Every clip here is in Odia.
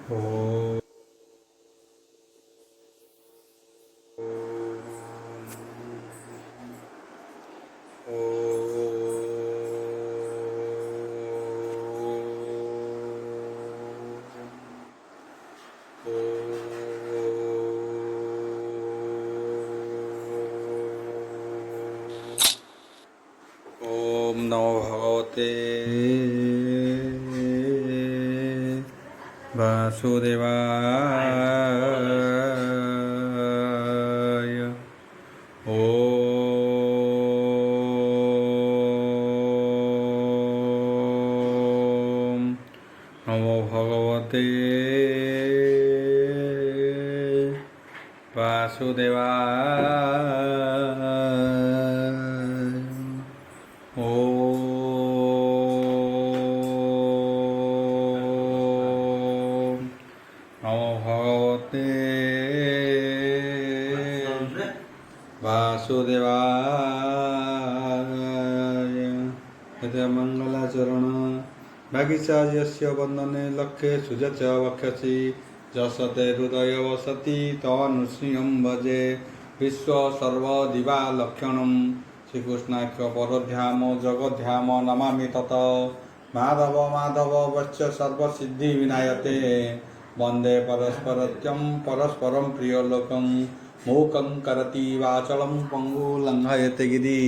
ॐ नमो भगवते वासुदेवाय। ॐ नमो भगवते वासुदेवाय। ॐ नमो भगवते वासुदेवाय। मंगलाचरण भागीचा यस्य वंदने लक्ष्ये सुजच वक्षसि जसते हृदय वसति तनुसिंहं भजे विश्व सर्वदिवा लक्षणं श्रीकृष्णाख्य परध्याम जगध्याम नमामि तत माधव माधव वश्च सर्वसिद्धि विनायते वंदे परस्परत्यं परस्परं प्रियलोकं मूकं करति वाचलं पंगु लंघयते गिरि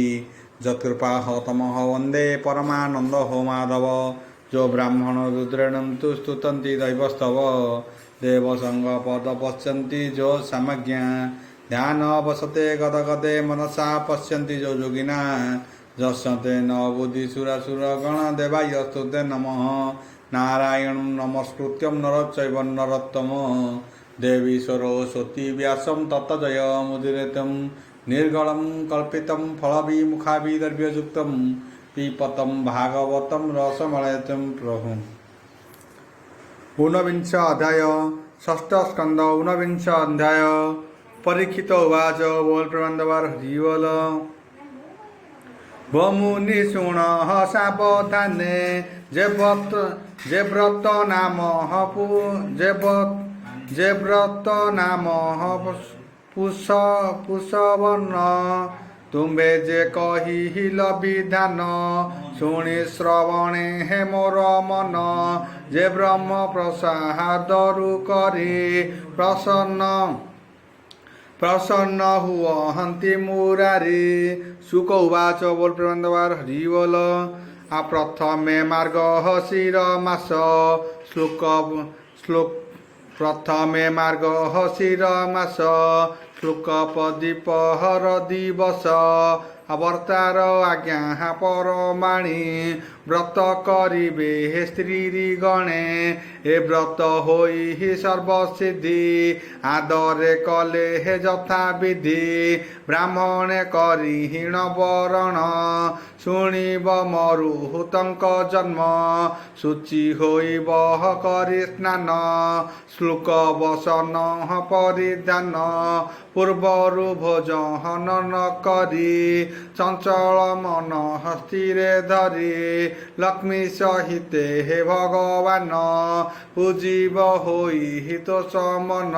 जत्कृपाः तमः वंदे परमानंद हो माधव। जो ब्राह्मण रुद्रेणन्तु स्तुतन्ति दैवस्तव देवसंग पद पश्यन्ति जो सामज्ञा ध्यान वसते गदगदे मनसा पश्यन्ति जो योगिना जस्यते न बुद्धिसुरासुर गण देवायस्तुते नमः नारायण नमस्कृत्यं नरचैव नरोत्तमं देवी सरस्वती व्यासं तत्तजय मुदीरतं निर्गलं कल्पितं फलविमुखाभिद्रव्ययुक्तं पिपतं भागवतं रसमलयतं प्रभु। ऊनविंश अध्याय षष्ठ स्कंद ऊनविंश अध्याय। परीक्षित उवाच बोल प्रबंधवार हरिवल। मुनि शुण सावधाने जे व्रत नाम जे व्रत नाम पुषवर्ण तुम्बे जे कहिल विधान शुणी श्रवणे हे मोर मन जे ब्रह्म प्रसादरु करी प्रसन्न हुअहन्ति मुरारी। शुक उवाच बोल प्रबंधवार हरिवल। आ प्रथमे मार्ग शिर मास श्लोक प्रथमे मार्ग शिर मास शुक्लपदीपहर दिवस अवर्तार आज्ञा परमाणी व्रत करिबे स्त्री गणे ए व्रत होई सर्वसिद्धि आदरे कले हे यथा विधि ब्राह्मणे करिहीण वरण शुणिब मरुहुतंक जन्म शुचि होइब करि स्नान श्लोक वसन परिधान पूर्वरु भोजन न करी चंचल मन हस्तिरे धरी लक्ष्मी सहिते हे भगवान पूजिब होई हितोष मन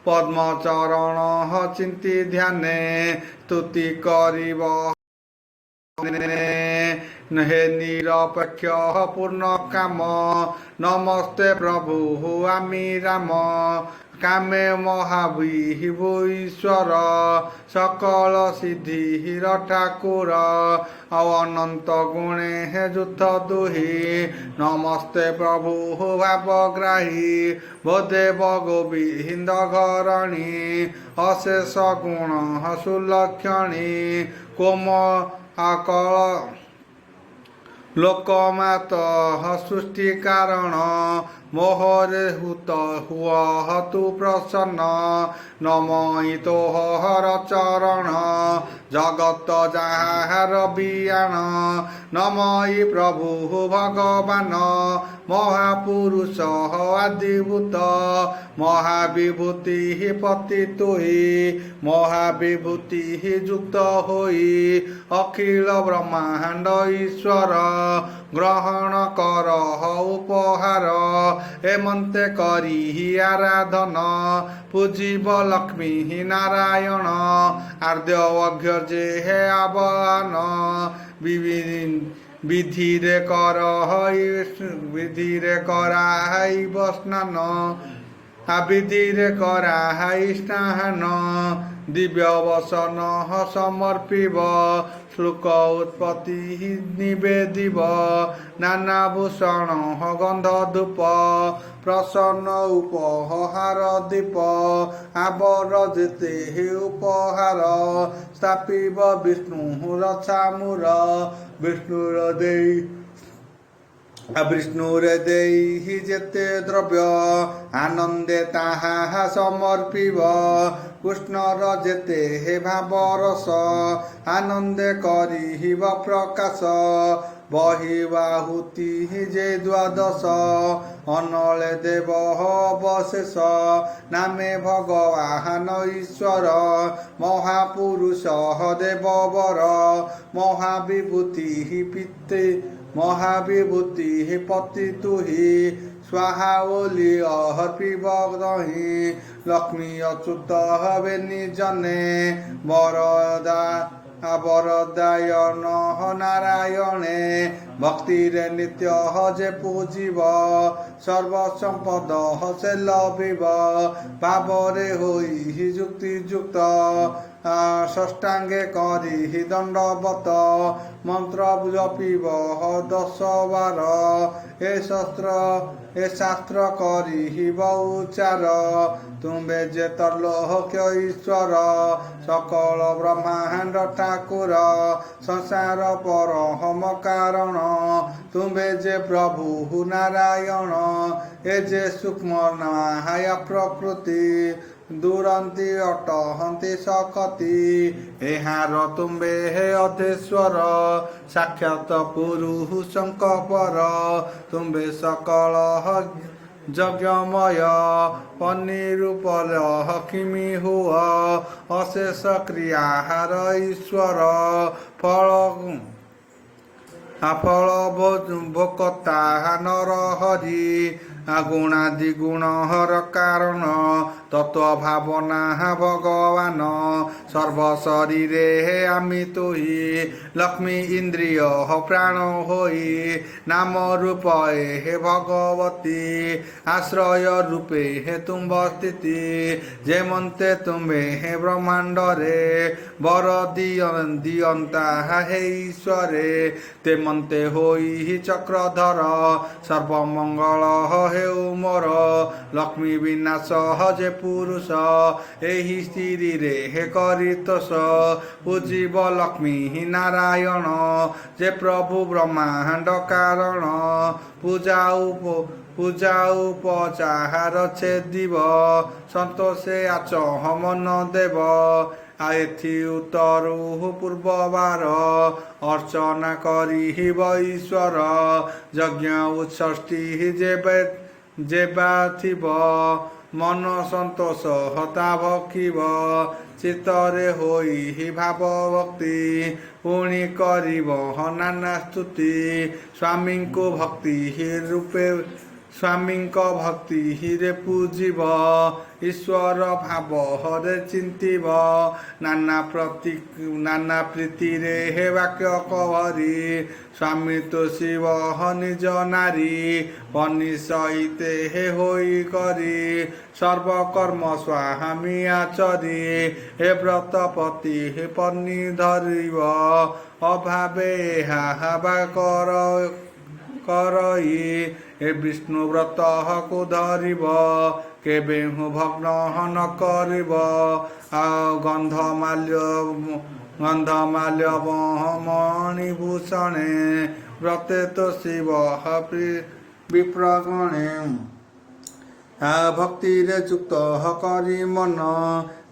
पद्मचरण चिंती ध्याने स्तुति करिब हे निरपेक्ष पूर्ण काम नमस्ते प्रभु आमी राम कामे महाविभुईश्वर सकल सिद्धि ठाकुर अनंत गुणे हे युद्ध दुहि नमस्ते प्रभु भावग्राही भदेव गोविंद घरणी अशेष गुण सुलक्षणी कोम आकल लोकमात सृष्टि कारण मोहरे हुत हुआ हतु प्रसन्न नमयितो हर चरण जगत जाहार बियाण नमयि प्रभु भगवान महापुरुष आदिभूत महाविभूति पति तुहि महाविभूति युक्त होई अखिल ब्रह्मांड ईश्वर ଗ୍ରହଣ କର ଉପହାର ଏମନ୍ତେ କରି ଆରାଧନ ପୂଜିବ ଲକ୍ଷ୍ମୀ ନାରାୟଣ ଆଦ୍ୟ ଅଘ୍ୟ ଯେ ହେ ଆବାହନ ବିଧିରେ କରାଇବ ସ୍ନାନ ବିଧିରେ କରାଇ ସ୍ନାନ ଦିବ୍ୟ ବସନ ସମର୍ପିବ ଶ୍ଲୋକ ଉତ୍ପତ୍ତି ନିବେଦିବ ନାନା ଭୂଷଣ ଗନ୍ଧ ଧୂପ ପ୍ରସନ୍ନ ଉପହାର ଦୀପ ଆବର ଯେତେ ଉପହାର ସ୍ଥାପିବ ବିଷ୍ଣୁ ରଛାମୁର ବିଷ୍ଣୁରେ ଦେଇ ଯେତେ ଦ୍ରବ୍ୟ ଆନନ୍ଦେ ତାହା ସମର୍ପିବ କୃଷ୍ଣର ଯେତେ ଭାବରସ ଆନନ୍ଦେ କରିବ ପ୍ରକାଶ ବହିବାହୁତି ଯେ ଦ୍ୱାଦଶ ଅନଳେ ଦେବ ଅବଶେଷ ନାମେ ଭଗବାନ ଈଶ୍ୱର ମହାପୁରୁଷ ଦେବବର ମହାବିଭୂତି ପତି ତୁହି ସ୍ୱାହା ବୋଲି ଅର୍ପିବ ଦହି ଲକ୍ଷ୍ମୀ ଅଚ୍ୟୁତ ହେବେନି ଜନେ ବରଦାୟନ ନାରାୟଣେ ଭକ୍ତିରେ ନିତ୍ୟ ଯେ ପୂଜିବ ସର୍ବସମ୍ପଦ ସେ ଲଭିବ ଭାବରେ ହୋଇ ଯୁକ୍ତିଯୁକ୍ତ ଷଷ୍ଟାଙ୍ଗେ କରି ଦଣ୍ଡବତ ମନ୍ତ୍ର ଜପିବ 10 12 ଏ ଶାସ୍ତ୍ର କରିବ ଉଚ୍ଚାର ତୁମ୍ଭେ ଯେ ତର୍ଲୋକ୍ୟ ଈଶ୍ୱର ସକଳ ବ୍ରହ୍ମାଣ୍ଡ ଠାକୁର ସଂସାର ପରମ କାରଣ ତୁମ୍ଭେ ଯେ ପ୍ରଭୁ ନାରାୟଣ ଏ ଯେ ସୂକ୍ଷ୍ମ ମାୟା ପ୍ରକୃତି ଦୁରନ୍ତି ଅଟହନ୍ତି ଶକତି ଏହାର ତୁମ୍ଭେ ହେ ଅଧେଶ୍ୱର ସାକ୍ଷାତ ପୁରୁଷଙ୍କ ପର ତୁମ୍ଭେ ସକଳ ଯଜ୍ଞମୟ ପନିରୂପର କିମି ହୁଅ ଅଶେଷ କ୍ରିୟାହାର ଈଶ୍ୱର ଫଳ ଭୋକ୍ତା ନର ହରି ଗୁଣାଦି ଗୁଣର କାରଣ ତତ୍ତ୍ୱ ଭାବନା ଭଗବାନ ସର୍ବ ଶରୀରେ ଆମି ତୁହି ଲକ୍ଷ୍ମୀ ଇନ୍ଦ୍ରିୟ ପ୍ରାଣ ହୋଇ ନାମ ରୂପ ହେ ଭଗବତୀ ଆଶ୍ରୟ ରୂପେ ହେ ତୁମ୍ଭ ସ୍ଥିତି ଯେମନ୍ତେ ତୁମ୍ଭେ ହେ ବ୍ରହ୍ମାଣ୍ଡରେ ବର ଦିଅନ୍ତା ହେ ଈଶ୍ୱରେ ତେମନ୍ତେ ହୋଇ ଚକ୍ରଧର ସର୍ବମଙ୍ଗଳ ହେଉ ମୋର ଲକ୍ଷ୍ମୀ ବିନାଶ ଯେ ପୁରୁଷ ଏହି ସ୍ଥିରିରେ ହେ କରିତୋଷ ପୂଜିବ ଲକ୍ଷ୍ମୀ ନାରାୟଣ ଯେ ପ୍ରଭୁ ବ୍ରହ୍ମାଣ୍ଡ କାରଣ ପୂଜା ଉପଚାର ଛେଦିବ ସନ୍ତୋଷେ ଆଚମନ ଦେବ ଏଥି ଉତ୍ତରୁ ପୂର୍ବବାର ଅର୍ଚ୍ଚନା କରିବ ଈଶ୍ୱର ଯଜ୍ଞ ଉତ୍ସଷ୍ଟି ଯେବା ଥିବ ମନ ସନ୍ତୋଷ ହତା ଭକିବ ଚିତ୍ତରେ ହୋଇ ଭାବ ଭକ୍ତି ପୁଣି କରିବ ନାନା ସ୍ତୁତି ସ୍ୱାମୀଙ୍କ ଭକ୍ତି ହିରେ ପୂଜିବ ଈଶ୍ୱର ଭାବରେ ଚିନ୍ତିବ ନାନା ପ୍ରୀତିରେ ହେ ବାକ୍ୟ କହରି ସ୍ୱାମୀ ତୋଷିବ ନିଜ ନାରୀ ପନି ସହିତେ ହେ ହୋଇ କରି ସର୍ବକର୍ମ ସ୍ୱାମୀ ଆଚରି ହେ ବ୍ରତପତି ହେ ପନି ଧରିବ ଅଭାବେ ଏହା କରଇ ଏ ବିଷ୍ଣୁ ବ୍ରତକୁ ଧରିବ କେବେ ଭଗ୍ନ ନ କରିବ ଆଉ ଗନ୍ଧମାଲ୍ୟ ମଣିଭୂଷଣେ ବ୍ରତେ ତ ଶିବ ବିପ୍ରଗଣେ ଭକ୍ତିରେ ଯୁକ୍ତ କରି ମନ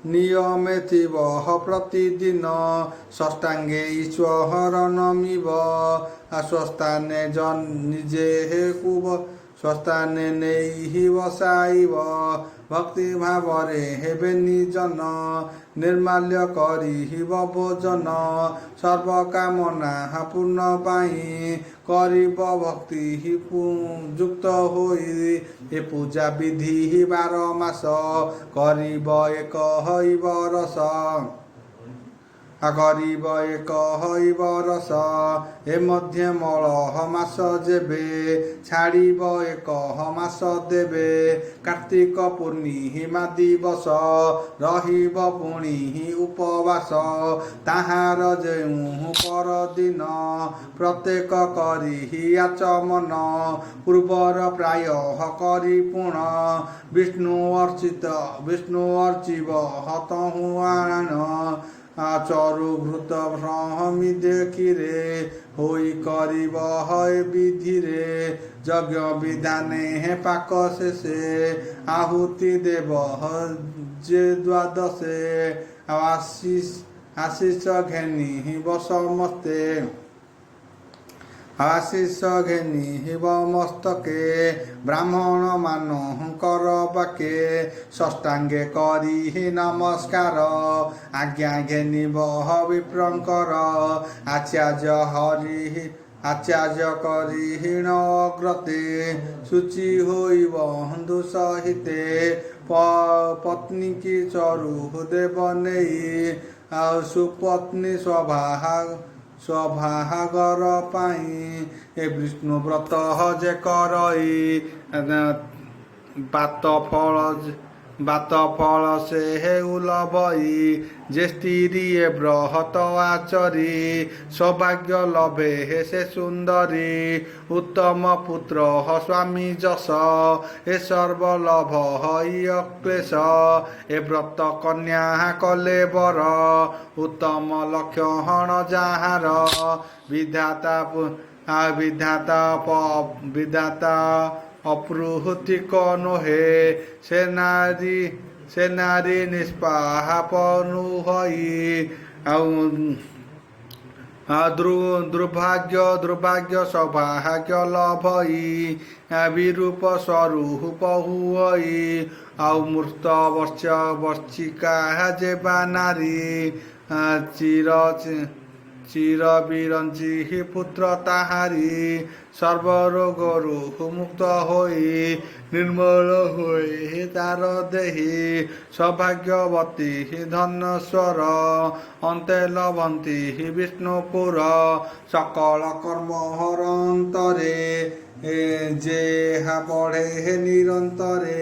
ନିୟମେ ଥିବ ପ୍ରତିଦିନ ଷଷ୍ଟାଙ୍ଗେ ଈଶ୍ୱର ନମିବ ସ୍ୱସ୍ଥାନେ ନିଜେ କୁବ ସ୍ୱସ୍ଥାନେ ନେଇ ବସାଇବ ଭକ୍ତି ଭାବରେ ହେବେ ନିଜନ ନିର୍ମାଲ୍ୟ କରିବ ଭୋଜନ ସର୍ବକାମନା ପୂର୍ଣ୍ଣ ପାଇଁ କରିବ ଭକ୍ତି ଯୁକ୍ତ ହୋଇ ଏ ପୂଜା ବିଧି 12 ମାସ କରିବ ଏକ ହଇବ ରସ କରିବ ଏକ ହଇବ ରସ ଏ ମଧ୍ୟ ମଳହ ମାସ ଯେବେ ଛାଡ଼ିବ ଏକ ମାସ ଦେବେ କାର୍ତ୍ତିକ ପୂର୍ଣ୍ଣିମା ଦିବସ ରହିବ ପୁଣି ଉପବାସ ତାହାର ଯେଉଁ ପରଦିନ ପ୍ରତ୍ୟେକ କରି ଆଚମନ ପୂର୍ବର ପ୍ରାୟ କରି ପୁଣ ବିଷ୍ଣୁ ଅର୍ଚିବ ହତହୁ ଆଣ ଚରୁ ଘୃତ ବ୍ରହ୍ମୀ ଦେଖିରେ ହୋଇ କରିବ ହଏ ବିଧିରେ ଯଜ୍ଞ ବିଧାନେ ପାକ ଶେଷେ ଆହୁତି ଦେବ ଯେ ଦ୍ୱାଦଶେ ଆଶିଷ ଘେନିବ ସମସ୍ତେ ଆଶିଷ ଘେନିବ ମସ୍ତକେ ବ୍ରାହ୍ମଣ ମାନଙ୍କର ବାକେ ଷଷ୍ଟାଙ୍ଗେ କରି ନମସ୍କାର ଆଜ୍ଞା ଘେନିବ ବିପ୍ରଙ୍କର ଆଚାର୍ଯ୍ୟ କରି ଅଗ୍ରତେ ଶୁଚି ହୋଇ ବନ୍ଧୁ ସହିତେ ପତ୍ନୀ କି ଚରୁ ଦେବ ନେଇ ଆଉ ସୁପତ୍ନୀ ସ୍ୱଭାଗର ପାଇଁ ଏ ବିଷ୍ଣୁ ବ୍ରତ ଯେ କରଇ ବାତ ଫଳ ସେ ହେଉ ଲଭଇ ଯେ ସ୍ତ୍ରୀ ଏ ବ୍ରହତ ଆଚରି ସୌଭାଗ୍ୟ ଲଭେ ସେ ସୁନ୍ଦରୀ ଉତ୍ତମ ପୁତ୍ର ସ୍ୱାମୀ ଯଶ ଏ ସର୍ବଲଭ ହଇ ଅକ୍ଲେଶ ଏ ବ୍ରତ କନ୍ୟା କଲେ ବର ଉତ୍ତମ ଲକ୍ଷଣ ଯାହାର ବିଧାତା ଅପୃହୃତିକ ନୁହେ ସେ ନାରୀ ନିଷ୍ପାପ ନୁହଇ ଦୁର୍ଭାଗ୍ୟ ସୌଭାଗ୍ୟ ଲଭଇ ବିରୂପ ସ୍ୱରୂପ ହୁଅଇ ଆଉ ମୃତ ବର୍ଷିକା ଯେବା ନାରୀ ଚିର ବିରଞ୍ଚି ପୁତ୍ର ତାହାରି ସର୍ବରୋଗରୁ ମୁକ୍ତ ହୋଇ ନିର୍ମଳ ହୋଇ ତାର ଦେହି ସୌଭାଗ୍ୟବତୀ ଧନେଶ୍ୱର ଅନ୍ତେ ଲଭନ୍ତି ବିଷ୍ଣୁପୁର ସକଳ କର୍ମ ହରନ୍ତରେ ଯେହା ବଢ଼େ ନିରନ୍ତରେ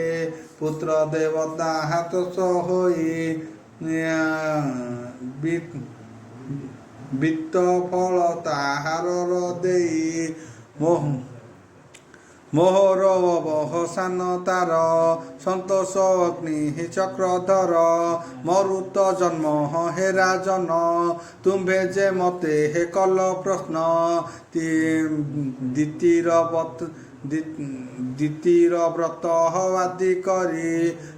ପୁତ୍ର ଦେବତା ହାତସ ହୋଇ ବିତ୍ତ ଫଳ ତାହାର ଦେଇ ମୋହର ଅବସାନ ତାର ସନ୍ତୋଷ ଅଗ୍ନି ଚକ୍ରଧର ମରୁତ ଜନ୍ମ ହେ ରାଜନ ତୁମ୍ଭେ ଯେ ମତେ ହେ କଲ ପ୍ରଶ୍ନ ଦ୍ୱିତୀର ବ୍ରତ ଆଦି କରି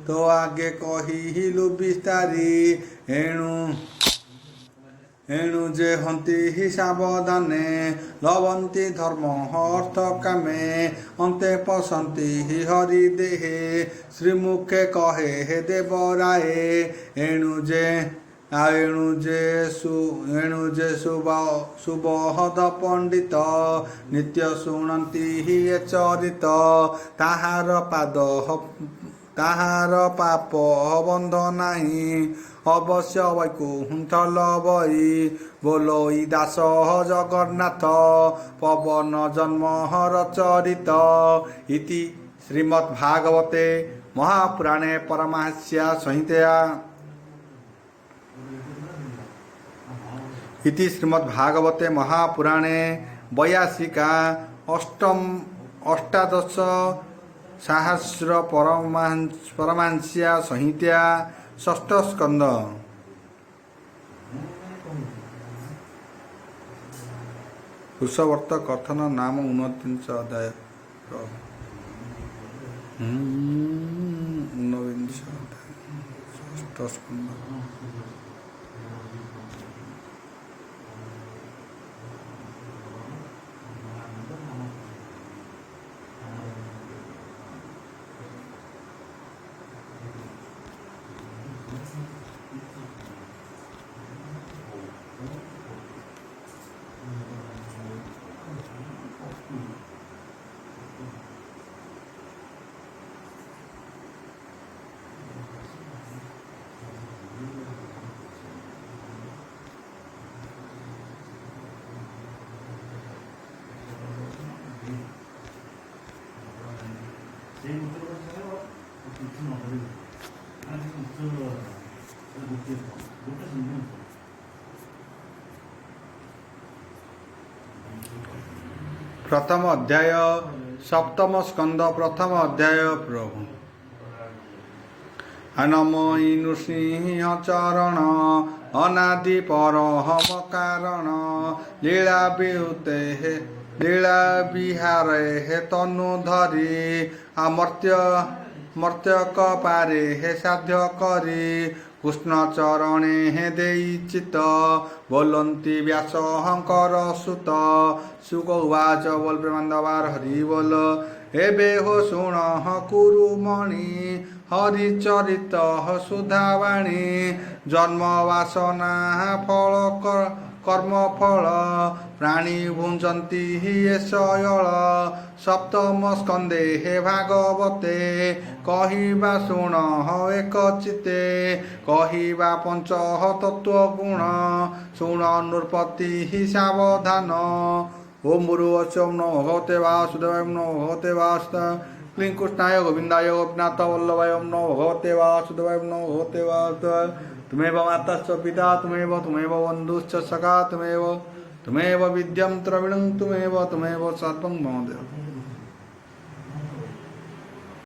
ତ ଆଗେ କହିଲୁ ବିସ୍ତାରି ଏଣୁ ଯେ ହନ୍ତି ସାବଧାନେ ଲଭନ୍ତି ଧର୍ମ ଅର୍ଥ କାମେ ଅନ୍ତେ ପଶନ୍ତି ହରି ଦେହେ ଶ୍ରୀମୁଖେ କହେ ହେ ଦେବରାଏ ଏଣୁ ଯେ ସୁବହଦ ପଣ୍ଡିତ ନିତ୍ୟ ଶୁଣନ୍ତି ଏ ଚରିତ ତାହାର ପାପ ବନ୍ଧ ନାହିଁ ଅବଶ୍ୟ ବୈକୁଣ୍ଠ ଲଭଇ ବୋଲୋଇ ଦାସ ଜଗନ୍ନାଥ ପବନ ଜନ୍ମହର ଚରିତ ଇତି ଶ୍ରୀମଦ୍ଭାଗବତେ ମହାପୁରାଣେ ପରମହଂସ୍ୟା ସଂହିତା इति श्रीमद्भागवते महापुराणे वैयासिका अष्टादश सहस्र परमहंस्या संहिता षष्ठ स्कंद कुशवर्त कथन नाम 29 अध्याय 29 षष्ठ स्कंद प्रथम अध्याय सप्तम स्कंद प्रथम अध्याय प्रभु नमोई नृसिंह चरण अनादि परम कारण लीला विहुते लीला विहारे हे तनु धरी अमर्त्य मर्त्यक पारे हे साध्य करी कृष्ण चरणे हे देई चित बोलंती व्यास हंकर सुत सुक उवाच बोल प्रेमानंदवार हरि बोल एबे हो शुण कुरुमणि हरिचरित सुधावाणी जन्म वासना फल कर्म फल प्राणी भुंजती एषयल सप्तम स्कंदे हे भागवते कहिबा शुण एक चिते कहिबा पंच तत्व गुण शुण नृपति सावधान ओम गुरुवचम नमो भगवते वासुदेवाय नमो भगवते वासुदेवाय क्लीं कृष्णाय गोविंदाय गोपीनाथ वल्लभाय नमो भगवते वासुदेवाय नमो भगवते वासुदेवाय तुमेव माताश्च पिता तुमेव बन्धुश्च सखा तुमेव विद्यं द्रविणं तुमेव सर्वं मम देव।